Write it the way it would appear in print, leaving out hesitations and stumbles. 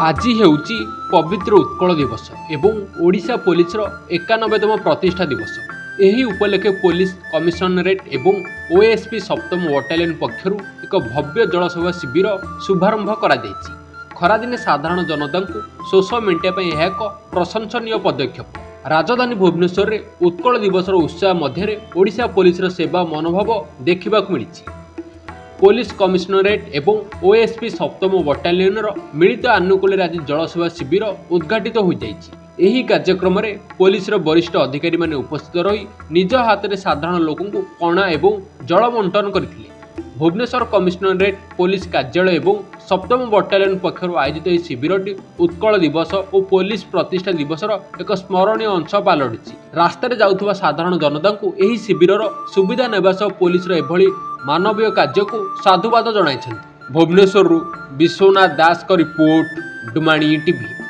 আজি ହେଉଛି ପବିତ୍ର ଉତ୍କଳ ଦିବସ ଏବଂ ଓଡ଼ିଶା ପୋଲିସର 91ତମ ପ୍ରତିଷ୍ଠା ଦିବସ। ଏହି ଉପଲକ୍ଷେ ପୋଲିସ କମିଶନରେଟ୍ ଏବଂ ଓଏଏସ୍ପି ସପ୍ତମ ବଟାଲିୟନ ପକ୍ଷରୁ ଏକ ଭବ୍ୟ ଜଳସେବା ଶିବିର ଶୁଭାରମ୍ଭ କରାଯାଇଛି। ଖରାଦିନେ ସାଧାରଣ ଜନତାଙ୍କୁ ଶୋଷ ମେଣ୍ଟିବା ପାଇଁ ଏହା ଏକ ପ୍ରଶଂସନୀୟ ପଦକ୍ଷେପ। ରାଜଧାନୀ ଭୁବନେଶ୍ୱରରେ ଉତ୍କଳ ଦିବସର ଉତ୍ସାହ ମଧ୍ୟରେ ଓଡ଼ିଶା ପୋଲିସର ସେବା ମନୋଭାବ ଦେଖିବାକୁ ମିଳିଛି। ପୋଲିସ କମିଶନରେଟ୍ ଏବଂ ଓଏଏସ୍ପି ସପ୍ତମ ବଟାଲିୟନର ମିଳିତ ଆନୁକୂଲ୍ୟରେ ଆଜି ଜଳସେବା ଶିବିର ଉଦ୍ଘାଟିତ ହୋଇଯାଇଛି। ଏହି କାର୍ଯ୍ୟକ୍ରମରେ ପୋଲିସର ବରିଷ୍ଠ ଅଧିକାରୀମାନେ ଉପସ୍ଥିତ ରହି ନିଜ ହାତରେ ସାଧାରଣ ଲୋକଙ୍କୁ ପଣା ଏବଂ ଜଳ ବଣ୍ଟନ କରିଥିଲେ। ଭୁବନେଶ୍ୱର କମିଶନରେଟ୍ ପୋଲିସ କାର୍ଯ୍ୟାଳୟ ଏବଂ ସପ୍ତମ ବଟାଲିୟନ ପକ୍ଷରୁ ଆୟୋଜିତ ଏହି ଶିବିରଟି ଉତ୍କଳ ଦିବସ ଓ ପୋଲିସ ପ୍ରତିଷ୍ଠା ଦିବସର ଏକ ସ୍ମରଣୀୟ ଅଂଶ ପାଲଟିଛି। ରାସ୍ତାରେ ଯାଉଥିବା ସାଧାରଣ ଜନତାଙ୍କୁ ଏହି ଶିବିରର ସୁବିଧା ନେବା ସହ ପୋଲିସର ଏଭଳି ମାନବୀୟ କାର୍ଯ୍ୟକୁ ସାଧୁବାଦ ଜଣାଇଛନ୍ତି। ଭୁବନେଶ୍ୱରରୁ ବିଶ୍ୱନାଥ ଦାସଙ୍କ ରିପୋର୍ଟ, ଡୁମାଣି ଟିଭି।